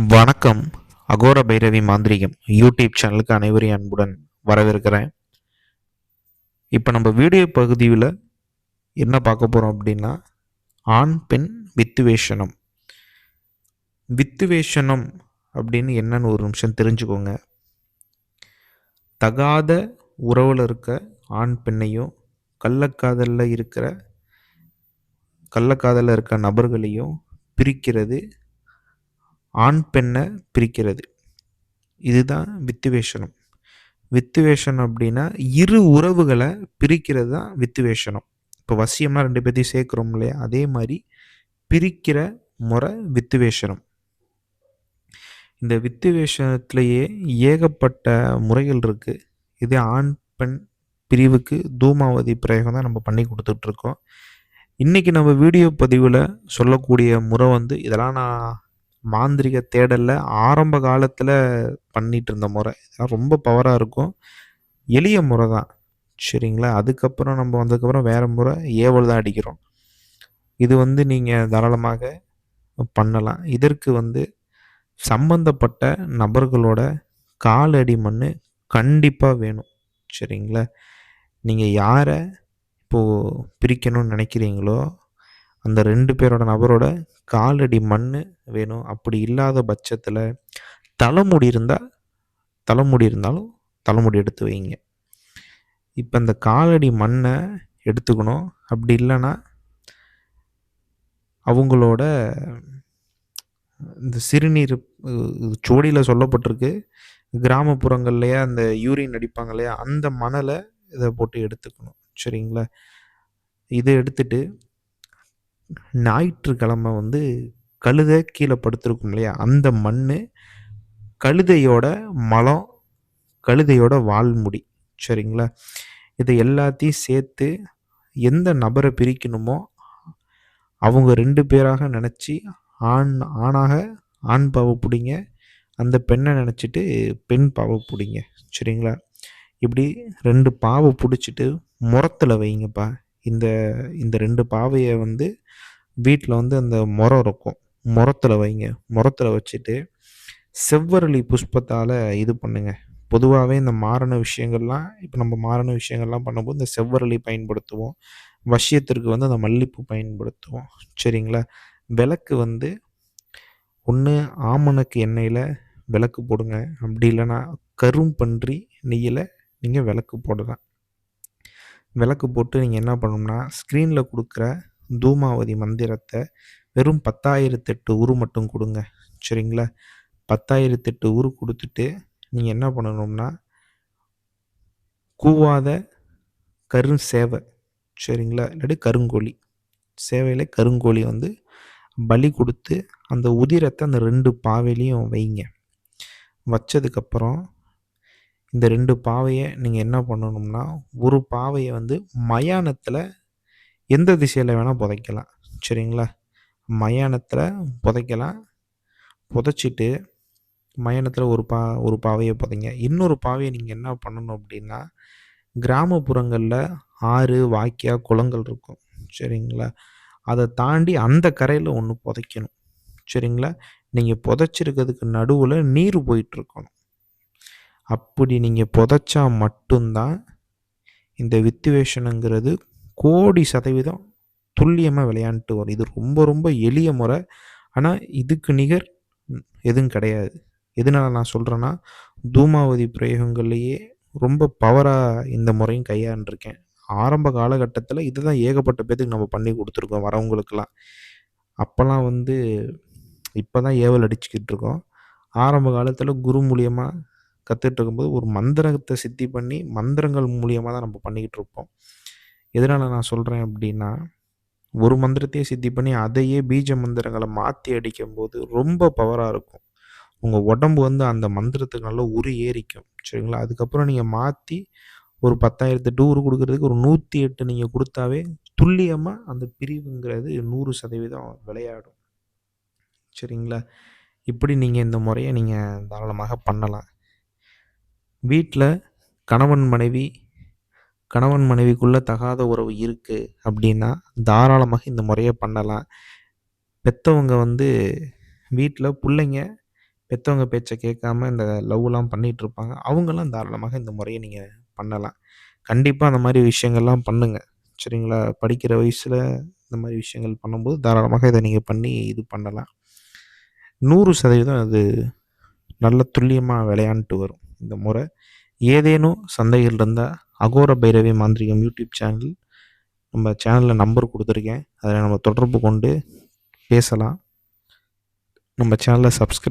வணக்கம். அகோர பைரவி மாந்திரீகம் யூடியூப் சேனலுக்கு அனைவரையும் அன்புடன் வரவேற்கிறேன். இப்போ நம்ம வீடியோ பகுதியில் என்ன பார்க்க போகிறோம் அப்படின்னா, ஆண் பெண் வித்துவேஷனம். வித்துவேஷனம் அப்படின்னு என்னன்னு ஒரு நிமிஷம் தெரிஞ்சுக்கோங்க. தகாத உறவில் இருக்க ஆண் பெண்ணையும் கள்ளக்காதலில் இருக்க நபர்களையும் பிரிக்கிறது, ஆண் பெண்ணை பிரிக்கிறது. இதுதான் வித்துவேஷனம். வித்துவேஷனம் அப்படின்னா இரு உறவுகளை பிரிக்கிறது தான் வித்துவேஷனம். இப்போ வசியம்னா ரெண்டு பேர்த்தையும் சேர்க்குறோம் இல்லையா, அதே மாதிரி பிரிக்கிற முறை வித்துவேஷனம். இந்த வித்துவேஷனத்திலேயே ஏகப்பட்ட முறைகள் இருக்குது. இதே ஆண் பெண் பிரிவுக்கு தூமாவதி பிரயோகம் தான் நம்ம பண்ணி கொடுத்துட்ருக்கோம். இன்றைக்கி நம்ம வீடியோ பதிவில் சொல்லக்கூடிய முறை இதெல்லாம் நான் மாந்திரிக தேடலில் ஆரம்ப காலத்தில் பண்ணிகிட்டு இருந்த முறை. இதெல்லாம் ரொம்ப பவராக இருக்கும். எளிய முறை தான், சரிங்களா? அதுக்கப்புறம் நம்ம வந்ததுக்கப்புறம் வேறு முறை ஏவல் தான் அடிக்கிறோம். இது நீங்கள் தாராளமாக பண்ணலாம். இதற்கு சம்பந்தப்பட்ட நபர்களோட காலடி மண் கண்டிப்பாக வேணும், சரிங்களா? நீங்கள் யாரை இப்போது பிரிக்கணும்னு நினைக்கிறீங்களோ அந்த 2 பேரோட நபரோட காலடி மண் வேணும். அப்படி இல்லாத பட்சத்தில் தலைமுடி இருந்தாலும் தலைமுடி எடுத்து வைங்க. இப்போ இந்த காலடி மண்ணை எடுத்துக்கணும். அப்படி இல்லைன்னா அவங்களோட இந்த சிறுநீர் சோடியில் சொல்லப்பட்டிருக்கு, கிராமப்புறங்கள்லையே அந்த யூரின் அடிப்பாங்க இல்லையா, அந்த மணலை இதை போட்டு எடுத்துக்கணும், சரிங்களா? இதை எடுத்துட்டு ஞாயிற்றுக்கிழமை கழுதை கீழே படுத்திருக்கும் இல்லையா, அந்த மண், கழுதையோட மலம், கழுதையோட வால்முடி, சரிங்களா? இதை எல்லாத்தையும் சேர்த்து எந்த நபரை பிரிக்கணுமோ அவங்க 2 பேராக நினச்சி ஆணாக ஆண் பாவை பிடிங்க, அந்த பெண்ணை நினச்சிட்டு பெண் பாவை பிடிங்க, சரிங்களா? இப்படி 2 பாவை பிடிச்சிட்டு முறத்தில் வைங்கப்பா. இந்த இந்த 2 பாவையை வீட்டில் அந்த முறம் இருக்கும், முறத்தில் வைங்க. முறத்தில் வச்சுட்டு செவ்வரளி புஷ்பத்தால் இது பண்ணுங்க. பொதுவாகவே இந்த மாரண விஷயங்கள்லாம் பண்ணும்போது இந்த செவ்வரளி பயன்படுத்துவோம். வசியத்திற்கு அந்த மல்லிப்பூ பயன்படுத்துவோம், சரிங்களா? விளக்கு ஒன்று ஆமணக்கு எண்ணெயில் விளக்கு போடுங்க. அப்படி இல்லைன்னா கரும்பன்றி நெய்யில் நீங்கள் விளக்கு போடலாம். விளக்கு போட்டு நீங்கள் என்ன பண்ணணும்னா, ஸ்க்ரீனில் கொடுக்குற தூமாவதி மந்திரத்தை வெறும் 10,008 உரு மட்டும் கொடுங்க, சரிங்களா? 10,008 உரு கொடுத்துட்டு நீங்கள் என்ன பண்ணணும்னா, கூவாத கருஞ்சேவை, சரிங்களா? இல்லாட்டி கருங்கோழி, சேவையில் கருங்கோழி பலி கொடுத்து அந்த உதிரத்தை அந்த 2 பாவையிலையும் வைங்க. வச்சதுக்கப்புறம் இந்த 2 பாவையை நீங்கள் என்ன பண்ணணும்னா, ஒரு பாவையை மயானத்தில் எந்த திசையில் வேணால் புதைக்கலாம், சரிங்களா? மயானத்தில் புதைக்கலாம். புதைச்சிட்டு மயானத்தில் ஒரு பாவையை புதைங்க. இன்னொரு பாவையை நீங்கள் என்ன பண்ணணும் அப்படின்னா, கிராமப்புறங்களில் ஆறு, வாய்க்கா, குளங்கள் இருக்கும், சரிங்களா? அதை தாண்டி அந்த கரையில் ஒன்று புதைக்கணும், சரிங்களா? நீங்கள் புதைச்சிருக்கிறதுக்கு நடுவில் நீர் போயிட்டுருக்கணும். அப்படி நீங்கள் புதைச்சா மட்டும்தான் இந்த வித்துவேஷனுங்கிறது கோடி சதவீதம் துல்லியமாக விளையாண்டுட்டு வரும். இது ரொம்ப ரொம்ப எளிய முறை. ஆனால் இதுக்கு நிகர் எதுவும் கிடையாது. எதனால நான் சொல்கிறேன்னா, தூமாவதி பிரயோகங்கள்லேயே ரொம்ப பவராக இந்த முறையும் கையாண்டிருக்கேன். ஆரம்ப காலகட்டத்தில் இதுதான் ஏகப்பட்ட பேத்துக்கு நம்ம பண்ணி கொடுத்துருக்கோம் வரவங்களுக்கெல்லாம். அப்போல்லாம் இப்போ தான் ஏவல் அடிச்சுக்கிட்டு இருக்கோம். ஆரம்ப காலத்தில் குரு மூலியமாக கற்றுட்டு இருக்கும்போது ஒரு மந்திரத்தை சித்தி பண்ணி மந்திரங்கள் மூலியமாக தான் நம்ம பண்ணிக்கிட்டு இருப்போம். எதனால் நான் சொல்கிறேன் அப்படின்னா, ஒரு மந்திரத்தையே சித்தி பண்ணி அதையே பீஜ மந்திரங்களை மாற்றி அடிக்கும்போது ரொம்ப பவராக இருக்கும். உங்கள் உடம்பு அந்த மந்திரத்துக்கு நல்லா உரு ஏறிக்கும், சரிங்களா? அதுக்கப்புறம் நீங்கள் மாற்றி ஒரு 10,008 உரு கொடுக்கறதுக்கு ஒரு 108 நீங்கள் கொடுத்தாவே துல்லியமாக அந்த பிரிவுங்கிறது 100% விளையாடும், சரிங்களா? இப்படி நீங்கள் இந்த முறையை நீங்கள் தாராளமாக பண்ணலாம். வீட்டில் கணவன் மனைவிக்குள்ளே தகாத உறவு இருக்குது அப்படின்னா தாராளமாக இந்த முறையை பண்ணலாம். பெற்றவங்க வீட்டில் பிள்ளைங்க பெத்தவங்க பேச்சை கேட்காம இந்த லவ்லாம் பண்ணிகிட்ருப்பாங்க. அவங்கலாம் தாராளமாக இந்த முறைய நீங்கள் பண்ணலாம். கண்டிப்பாக அந்த மாதிரி விஷயங்கள்லாம் பண்ணுங்க. சரிங்களா? படிக்கிற வயசில் இந்த மாதிரி விஷயங்கள் பண்ணும்போது தாராளமாக இதை நீங்கள் பண்ணி இது பண்ணலாம். 100% அது நல்ல துல்லியமா விளையாண்ட்டு வரும் இந்த முறை. ஏதேனும் சந்தேகங்கள் இருந்தா, அகோர பைரவி மாந்திரீகம் யூடியூப் சேனல், நம்ம சேனல்ல நம்பர் குடுத்துருக்கேன். அதில நம்ம தொடர்பு கொண்டு பேசலாம். நம்ம சேனலை சப்ஸ்கிரைப்